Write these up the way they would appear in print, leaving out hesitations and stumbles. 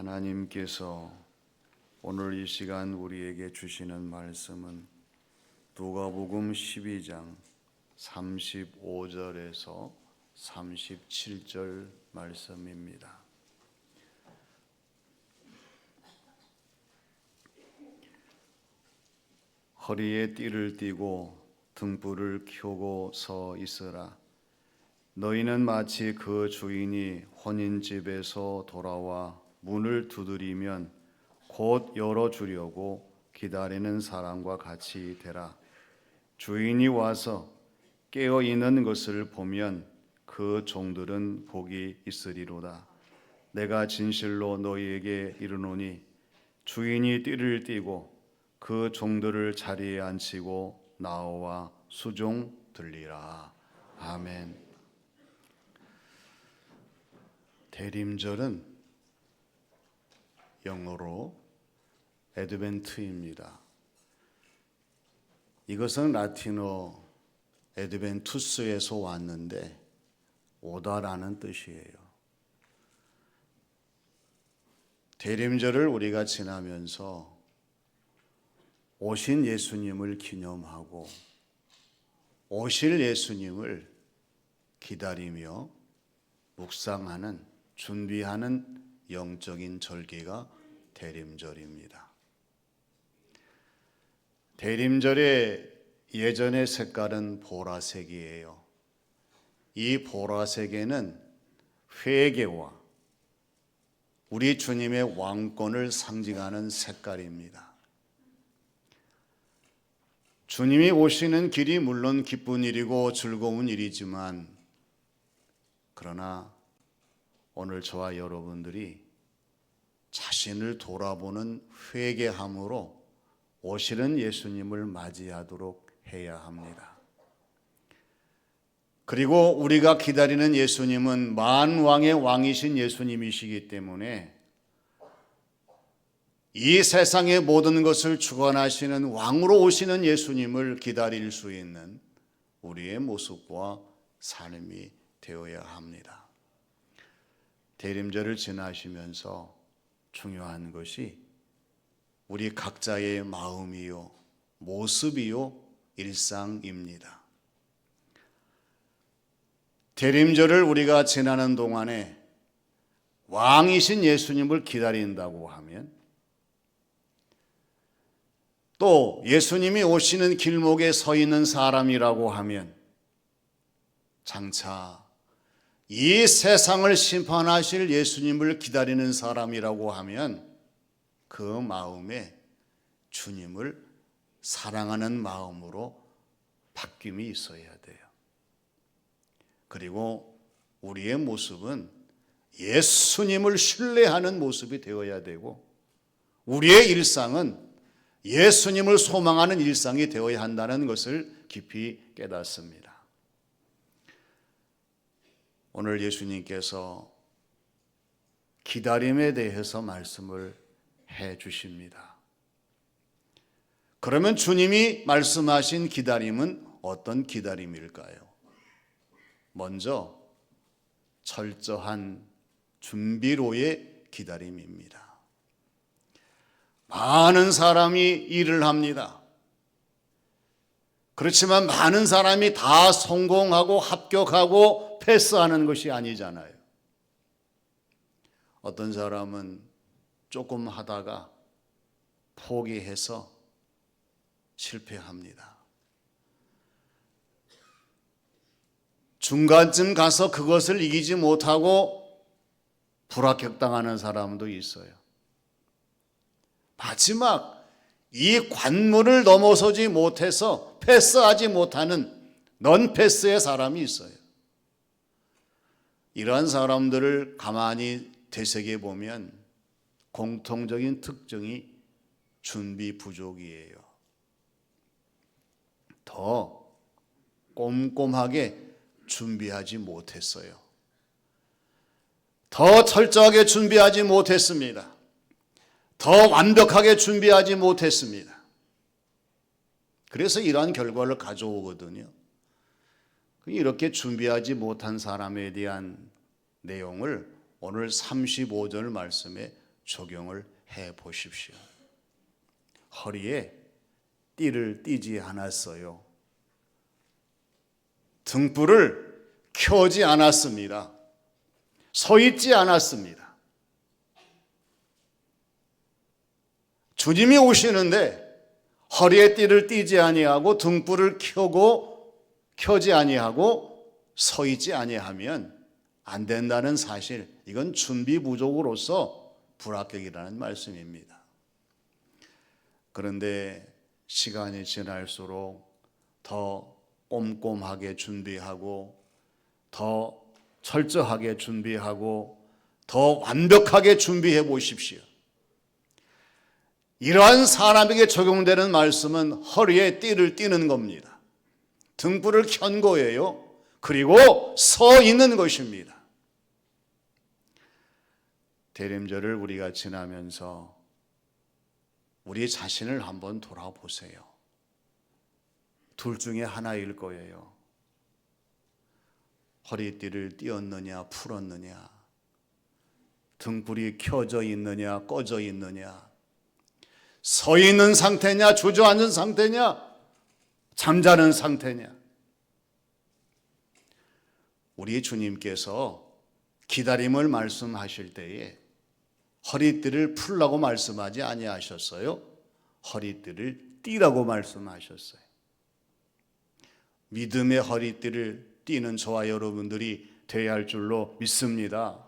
하나님께서 오늘 이 시간 우리에게 주시는 말씀은 누가복음 12장 35절에서 37절 말씀입니다. 허리에 띠를 띠고 등불을 켜고 서 있으라. 너희는 마치 그 주인이 혼인집에서 돌아와 문을 두드리면 곧 열어주려고 기다리는 사람과 같이 되라. 주인이 와서 깨어 있는 것을 보면 그 종들은 복이 있으리로다. 내가 진실로 너희에게 이르노니 주인이 띠를 띠고 그 종들을 자리에 앉히고 나와 수종 들리라. 아멘. 대림절은 영어로 에드벤트입니다. 이것은 라틴어 에드벤투스에서 왔는데 오다라는 뜻이에요. 대림절을 우리가 지나면서 오신 예수님을 기념하고 오실 예수님을 기다리며 묵상하는, 준비하는 영적인 절기가 대림절입니다. 대림절의 예전의 색깔은 보라색이에요. 이 보라색에는 회개와 우리 주님의 왕권을 상징하는 색깔입니다. 주님이 오시는 길이 물론 기쁜 일이고 즐거운 일이지만, 그러나 오늘 저와 여러분들이 자신을 돌아보는 회개함으로 오시는 예수님을 맞이하도록 해야 합니다. 그리고 우리가 기다리는 예수님은 만왕의 왕이신 예수님이시기 때문에 이 세상의 모든 것을 주관하시는 왕으로 오시는 예수님을 기다릴 수 있는 우리의 모습과 삶이 되어야 합니다. 대림절을 지나시면서 중요한 것이 우리 각자의 마음이요, 모습이요, 일상입니다. 대림절을 우리가 지나는 동안에 왕이신 예수님을 기다린다고 하면, 또 예수님이 오시는 길목에 서 있는 사람이라고 하면, 장차 이 세상을 심판하실 예수님을 기다리는 사람이라고 하면 그 마음에 주님을 사랑하는 마음으로 바뀜이 있어야 돼요. 그리고 우리의 모습은 예수님을 신뢰하는 모습이 되어야 되고, 우리의 일상은 예수님을 소망하는 일상이 되어야 한다는 것을 깊이 깨닫습니다. 오늘 예수님께서 기다림에 대해서 말씀을 해 주십니다. 그러면 주님이 말씀하신 기다림은 어떤 기다림일까요? 먼저 철저한 준비로의 기다림입니다. 많은 사람이 일을 합니다. 그렇지만 많은 사람이 다 성공하고 합격하고 패스하는 것이 아니잖아요. 어떤 사람은 조금 하다가 포기해서 실패합니다. 중간쯤 가서 그것을 이기지 못하고 불합격당하는 사람도 있어요. 마지막 이 관문을 넘어서지 못해서 패스하지 못하는 넌패스의 사람이 있어요. 이러한 사람들을 가만히 되새겨 보면 공통적인 특징이 준비 부족이에요. 더 꼼꼼하게 준비하지 못했어요. 더 철저하게 준비하지 못했습니다. 더 완벽하게 준비하지 못했습니다. 그래서 이러한 결과를 가져오거든요. 이렇게 준비하지 못한 사람에 대한 내용을 오늘 35절 말씀에 적용을 해 보십시오. 허리에 띠를 띠지 않았어요. 등불을 켜지 않았습니다. 서 있지 않았습니다. 주님이 오시는데 허리에 띠를 띠지 아니하고 등불을 켜지 아니하고 서 있지 아니하면 안 된다는 사실, 이건 준비 부족으로서 불합격이라는 말씀입니다. 그런데 시간이 지날수록 더 꼼꼼하게 준비하고 더 철저하게 준비하고 더 완벽하게 준비해 보십시오. 이러한 사람에게 적용되는 말씀은 허리에 띠를 띠는 겁니다. 등불을 켠 거예요. 그리고 서 있는 것입니다. 대림절을 우리가 지나면서 우리 자신을 한번 돌아보세요. 둘 중에 하나일 거예요. 허리띠를 띄었느냐 풀었느냐, 등불이 켜져 있느냐 꺼져 있느냐, 서 있는 상태냐 주저앉은 상태냐 잠자는 상태냐. 우리 주님께서 기다림을 말씀하실 때에 허리띠를 풀라고 말씀하지 아니하셨어요. 허리띠를 띠라고 말씀하셨어요. 믿음의 허리띠를 띠는 저와 여러분들이 되어야 할 줄로 믿습니다.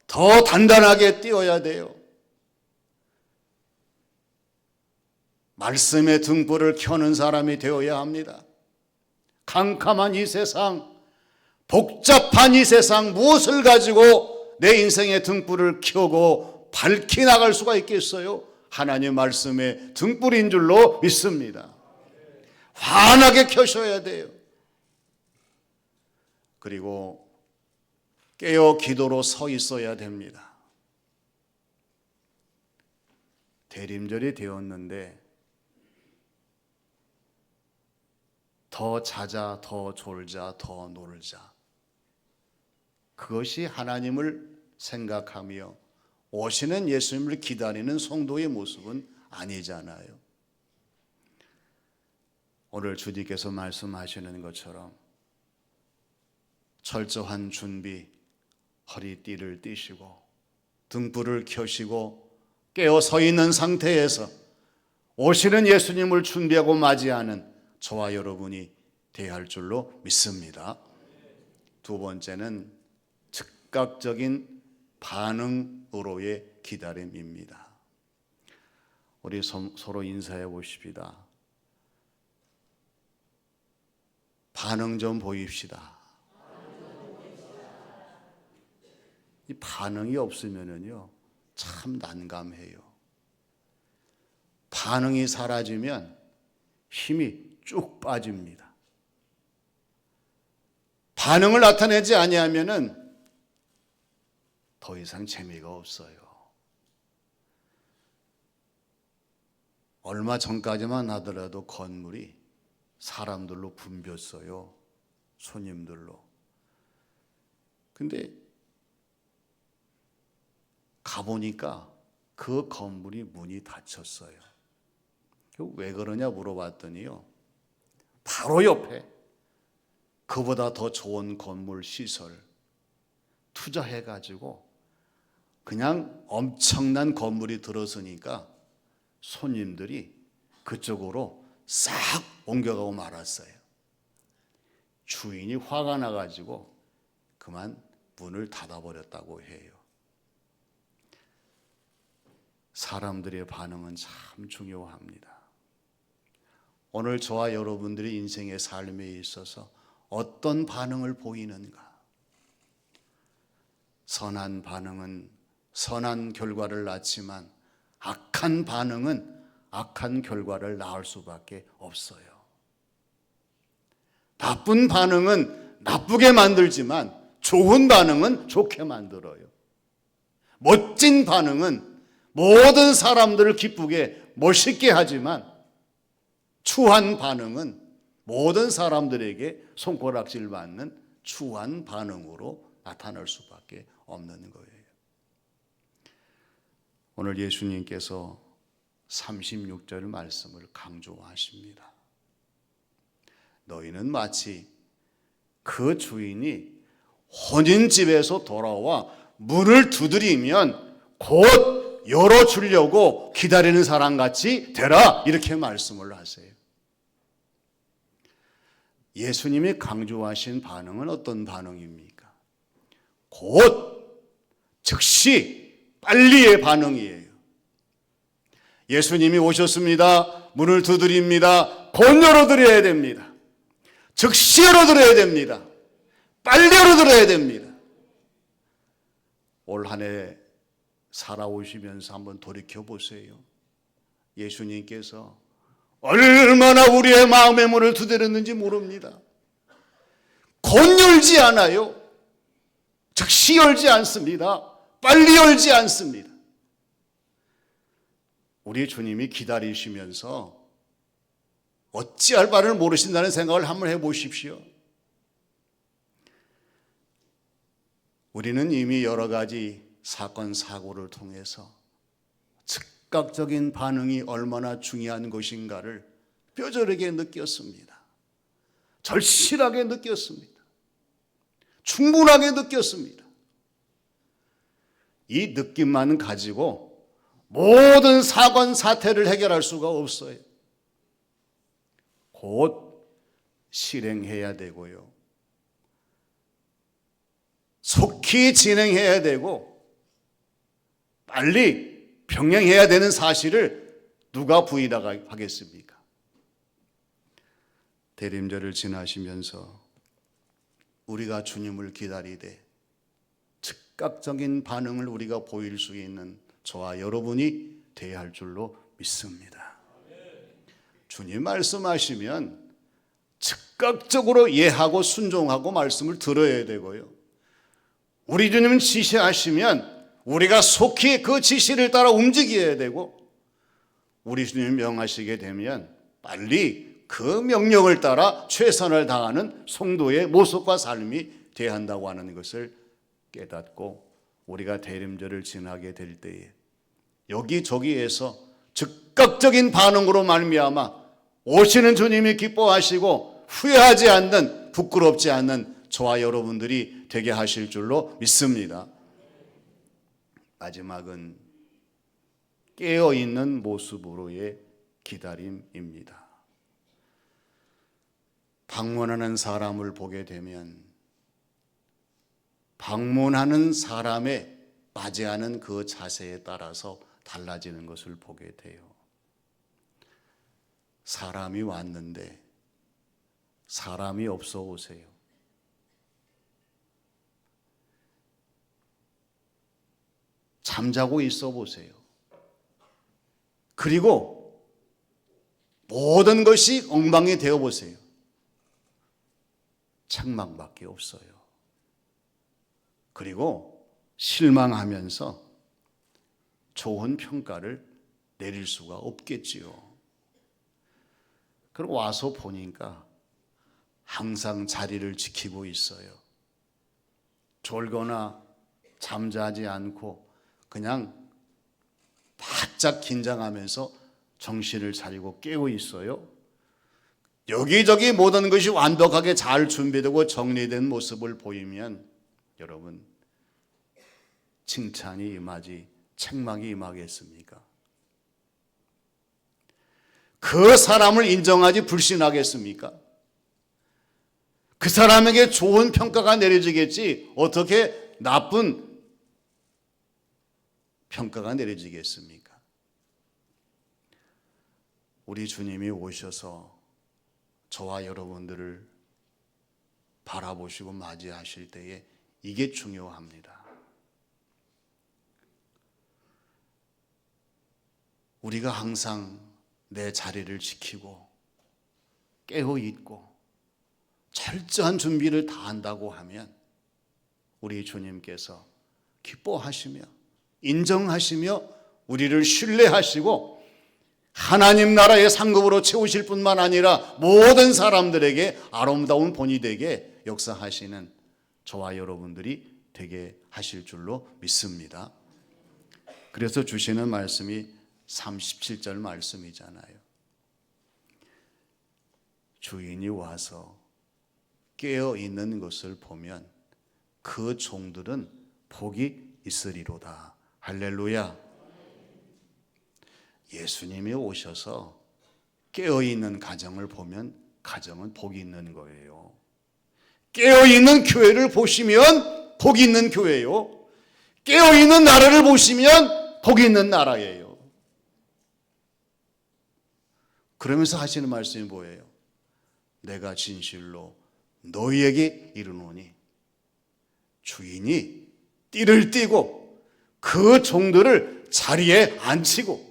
더 단단하게 띄어야 돼요. 말씀의 등불을 켜는 사람이 되어야 합니다. 캄캄한 이 세상, 복잡한 이 세상, 무엇을 가지고 내 인생의 등불을 켜고 밝히 나갈 수가 있겠어요? 하나님 말씀의 등불인 줄로 믿습니다. 환하게 켜셔야 돼요. 그리고 깨어 기도로 서 있어야 됩니다. 대림절이 되었는데 더 자자, 더 졸자, 더 놀자, 그것이 하나님을 생각하며 오시는 예수님을 기다리는 성도의 모습은 아니잖아요. 오늘 주님께서 말씀하시는 것처럼 철저한 준비, 허리띠를 띠시고 등불을 켜시고 깨어 서 있는 상태에서 오시는 예수님을 준비하고 맞이하는 저와 여러분이 되어야 할 줄로 믿습니다. 두 번째는 즉각적인 반응으로의 기다림입니다. 우리 서로 인사해 보십시다. 반응 좀 보입시다. 이 반응이 없으면은요, 참 난감해요. 반응이 사라지면 힘이 쭉 빠집니다. 반응을 나타내지 아니하면은 더 이상 재미가 없어요. 얼마 전까지만 하더라도 건물이 사람들로 붐볐어요. 손님들로. 근데 가보니까 그 건물이 문이 닫혔어요. 왜 그러냐 물어봤더니요, 바로 옆에 그보다 더 좋은 건물 시설 투자해가지고 그냥 엄청난 건물이 들어서니까 손님들이 그쪽으로 싹 옮겨가고 말았어요. 주인이 화가 나가지고 그만 문을 닫아버렸다고 해요. 사람들의 반응은 참 중요합니다. 오늘 저와 여러분들의 인생의 삶에 있어서 어떤 반응을 보이는가? 선한 반응은 선한 결과를 낳지만 악한 반응은 악한 결과를 낳을 수밖에 없어요. 나쁜 반응은 나쁘게 만들지만 좋은 반응은 좋게 만들어요. 멋진 반응은 모든 사람들을 기쁘게 멋있게 하지만 추한 반응은 모든 사람들에게 손가락질 받는 추한 반응으로 나타날 수밖에 없는 거예요. 오늘 예수님께서 36절 말씀을 강조하십니다. 너희는 마치 그 주인이 혼인집에서 돌아와 문을 두드리면 곧 열어주려고 기다리는 사람같이 되라, 이렇게 말씀을 하세요. 예수님이 강조하신 반응은 어떤 반응입니까? 곧, 즉시, 빨리의 반응이에요. 예수님이 오셨습니다. 문을 두드립니다. 곧 열어드려야 됩니다. 즉시 열어드려야 됩니다. 빨리 열어드려야 됩니다. 올 한 해 살아오시면서 한번 돌이켜보세요. 예수님께서 얼마나 우리의 마음의 문을 두드렸는지 모릅니다. 곧 열지 않아요. 즉시 열지 않습니다. 빨리 열지 않습니다. 우리 주님이 기다리시면서 어찌할 바를 모르신다는 생각을 한번 해보십시오. 우리는 이미 여러 가지 사건, 사고를 통해서 즉각적인 반응이 얼마나 중요한 것인가를 뼈저리게 느꼈습니다. 절실하게 느꼈습니다. 충분하게 느꼈습니다. 이 느낌만 가지고 모든 사건, 사태를 해결할 수가 없어요. 곧 실행해야 되고요. 속히 진행해야 되고 빨리 병행해야 되는 사실을 누가 부인하겠습니까? 대림절을 지나시면서 우리가 주님을 기다리되 즉각적인 반응을 우리가 보일 수 있는 저와 여러분이 되어야 할 줄로 믿습니다. 주님 말씀하시면 즉각적으로 이해하고 순종하고 말씀을 들어야 되고요. 우리 주님 지시하시면 우리가 속히 그 지시를 따라 움직여야 되고, 우리 주님 명하시게 되면 빨리 그 명령을 따라 최선을 다하는 성도의 모습과 삶이 되어야 한다고 하는 것을 깨닫고, 우리가 대림절을 지나게 될 때에 여기저기에서 즉각적인 반응으로 말미암아 오시는 주님이 기뻐하시고 후회하지 않는, 부끄럽지 않는 저와 여러분들이 되게 하실 줄로 믿습니다. 마지막은 깨어있는 모습으로의 기다림입니다. 방문하는 사람을 보게 되면 방문하는 사람의 맞이하는 그 자세에 따라서 달라지는 것을 보게 돼요. 사람이 왔는데 사람이 없어 오세요. 잠자고 있어 보세요. 그리고 모든 것이 엉망이 되어 보세요. 책망밖에 없어요. 그리고 실망하면서 좋은 평가를 내릴 수가 없겠지요. 그리고 와서 보니까 항상 자리를 지키고 있어요. 졸거나 잠자지 않고 그냥 바짝 긴장하면서 정신을 차리고 깨어 있어요. 여기저기 모든 것이 완벽하게 잘 준비되고 정리된 모습을 보이면 여러분, 칭찬이 임하지 책망이 임하겠습니까? 그 사람을 인정하지 불신하겠습니까? 그 사람에게 좋은 평가가 내려지겠지 어떻게 나쁜 평가가 내려지겠습니까? 우리 주님이 오셔서 저와 여러분들을 바라보시고 맞이하실 때에 이게 중요합니다. 우리가 항상 내 자리를 지키고 깨어 있고 철저한 준비를 다 한다고 하면 우리 주님께서 기뻐하시며 인정하시며 우리를 신뢰하시고 하나님 나라의 상급으로 채우실 뿐만 아니라 모든 사람들에게 아름다운 본이 되게 역사하시는 저와 여러분들이 되게 하실 줄로 믿습니다. 그래서 주시는 말씀이 37절 말씀이잖아요. 주인이 와서 깨어 있는 것을 보면 그 종들은 복이 있으리로다. 할렐루야. 예수님이 오셔서 깨어 있는 가정을 보면 가정은 복이 있는 거예요. 깨어 있는 교회를 보시면 복이 있는 교회요. 깨어 있는 나라를 보시면 복이 있는 나라예요. 그러면서 하시는 말씀이 뭐예요? 내가 진실로 너희에게 이르노니 주인이 띠를 띠고 그 종들을 자리에 앉히고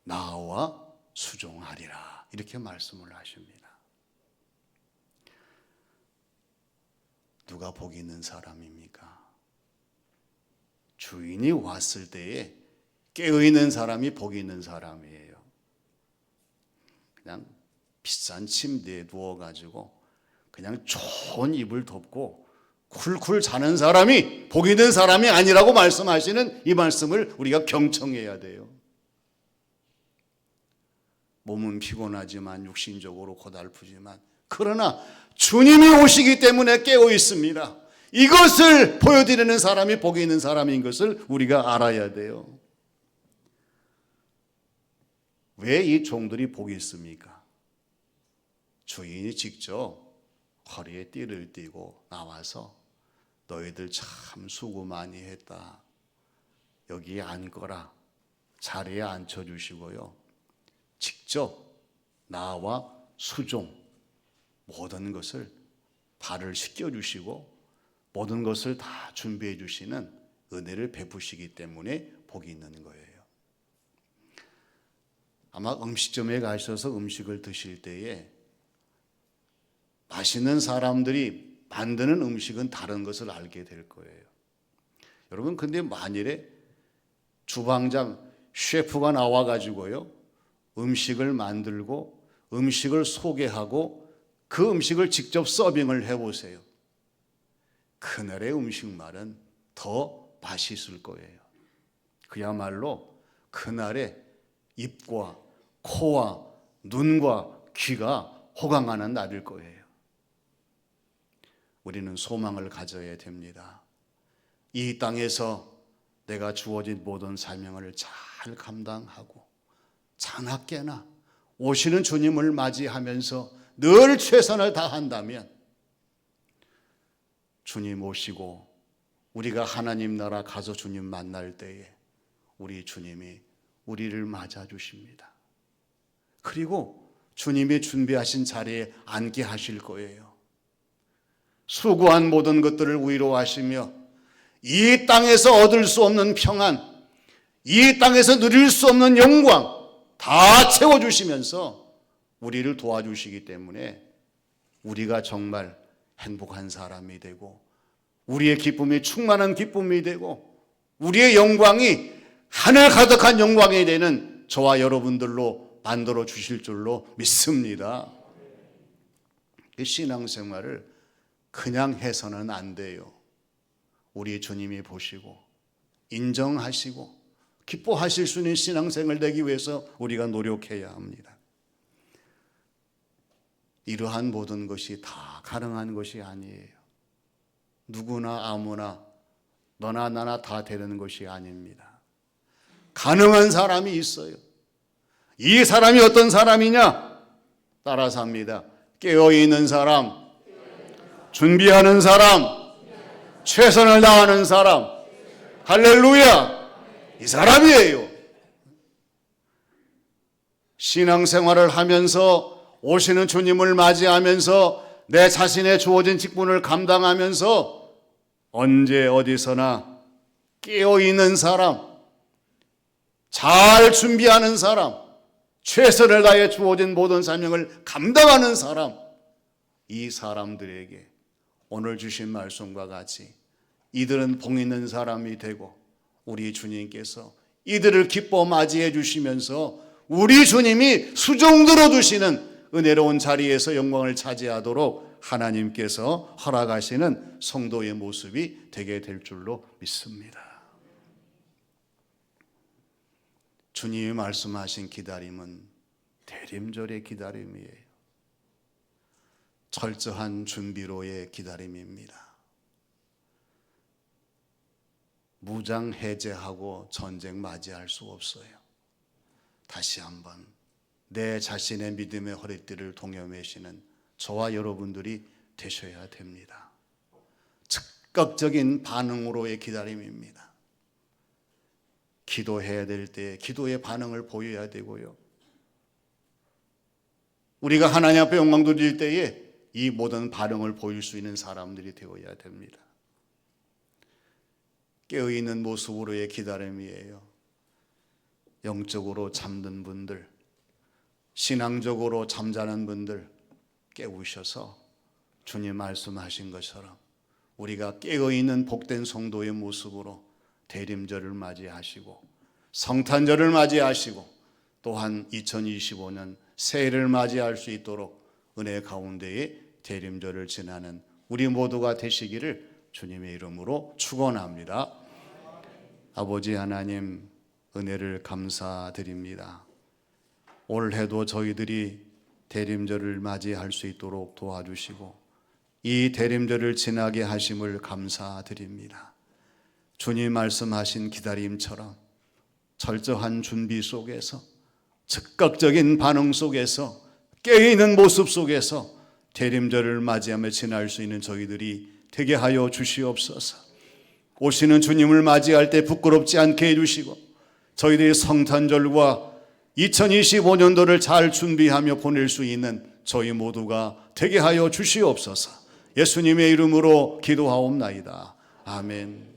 나와 수종하리라. 이렇게 말씀을 하십니다. 누가 복이 있는 사람입니까? 주인이 왔을 때에 깨어있는 사람이 복이 있는 사람이에요. 그냥 비싼 침대에 누워가지고 그냥 좋은 이불 덮고 쿨쿨 자는 사람이 복이 있는 사람이 아니라고 말씀하시는 이 말씀을 우리가 경청해야 돼요. 몸은 피곤하지만 육신적으로 고달프지만 그러나 주님이 오시기 때문에 깨어 있습니다. 이것을 보여드리는 사람이 복이 있는 사람인 것을 우리가 알아야 돼요. 왜 이 종들이 복이 있습니까? 주인이 직접 허리에 띠를 띠고 나와서 너희들 참 수고 많이 했다. 여기에 앉거라. 자리에 앉혀주시고요. 직접 나와 수종 모든 것을 발을 씻겨주시고 모든 것을 다 준비해 주시는 은혜를 베푸시기 때문에 복이 있는 거예요. 아마 음식점에 가셔서 음식을 드실 때에 맛있는 사람들이 만드는 음식은 다른 것을 알게 될 거예요. 여러분, 근데 만일에 주방장 셰프가 나와가지고요 음식을 만들고 음식을 소개하고 그 음식을 직접 서빙을 해보세요. 그날의 음식말은 더 맛있을 거예요. 그야말로 그날의 입과 코와 눈과 귀가 호강하는 날일 거예요. 우리는 소망을 가져야 됩니다. 이 땅에서 내가 주어진 모든 사명을 잘 감당하고 자나깨나 오시는 주님을 맞이하면서 늘 최선을 다한다면 주님 오시고 우리가 하나님 나라 가서 주님 만날 때에 우리 주님이 우리를 맞아주십니다. 그리고 주님이 준비하신 자리에 앉게 하실 거예요. 수고한 모든 것들을 위로하시며 이 땅에서 얻을 수 없는 평안, 이 땅에서 누릴 수 없는 영광 다 채워주시면서 우리를 도와주시기 때문에 우리가 정말 행복한 사람이 되고 우리의 기쁨이 충만한 기쁨이 되고 우리의 영광이 하늘 가득한 영광이 되는 저와 여러분들로 만들어 주실 줄로 믿습니다. 신앙생활을 그냥 해서는 안 돼요. 우리 주님이 보시고 인정하시고 기뻐하실 수 있는 신앙생활 되기 위해서 우리가 노력해야 합니다. 이러한 모든 것이 다 가능한 것이 아니에요. 누구나 아무나 너나 나나 다 되는 것이 아닙니다. 가능한 사람이 있어요. 이 사람이 어떤 사람이냐? 따라서 합니다. 깨어있는 사람, 준비하는 사람, 최선을 다하는 사람. 할렐루야! 이 사람이에요. 신앙생활을 하면서 오시는 주님을 맞이하면서 내 자신의 주어진 직분을 감당하면서 언제 어디서나 깨어있는 사람, 잘 준비하는 사람, 최선을 다해 주어진 모든 사명을 감당하는 사람, 이 사람들에게 오늘 주신 말씀과 같이 이들은 복 있는 사람이 되고 우리 주님께서 이들을 기뻐 맞이해 주시면서 우리 주님이 수종들어 두시는 은혜로운 자리에서 영광을 차지하도록 하나님께서 허락하시는 성도의 모습이 되게 될 줄로 믿습니다. 주님이 말씀하신 기다림은 대림절의 기다림이에요. 철저한 준비로의 기다림입니다. 무장 해제하고 전쟁 맞이할 수 없어요. 다시 한번 내 자신의 믿음의 허리띠를 동여매시는 저와 여러분들이 되셔야 됩니다. 즉각적인 반응으로의 기다림입니다. 기도해야 될 때 기도의 반응을 보여야 되고요. 우리가 하나님 앞에 영광 돌릴 때에 이 모든 반응을 보일 수 있는 사람들이 되어야 됩니다. 깨어있는 모습으로의 기다림이에요. 영적으로 잠든 분들, 신앙적으로 잠자는 분들 깨우셔서 주님 말씀하신 것처럼 우리가 깨어있는 복된 성도의 모습으로 대림절을 맞이하시고 성탄절을 맞이하시고 또한 2025년 새해를 맞이할 수 있도록 은혜 가운데에 대림절을 지나는 우리 모두가 되시기를 주님의 이름으로 축원합니다. 아버지 하나님, 은혜를 감사드립니다. 올해도 저희들이 대림절을 맞이할 수 있도록 도와주시고 이 대림절을 지나게 하심을 감사드립니다. 주님 말씀하신 기다림처럼 철저한 준비 속에서 즉각적인 반응 속에서 깨어있는 모습 속에서 대림절을 맞이하며 지날 수 있는 저희들이 되게 하여 주시옵소서. 오시는 주님을 맞이할 때 부끄럽지 않게 해주시고 저희들의 성탄절과 2025년도를 잘 준비하며 보낼 수 있는 저희 모두가 되게 하여 주시옵소서. 예수님의 이름으로 기도하옵나이다. 아멘.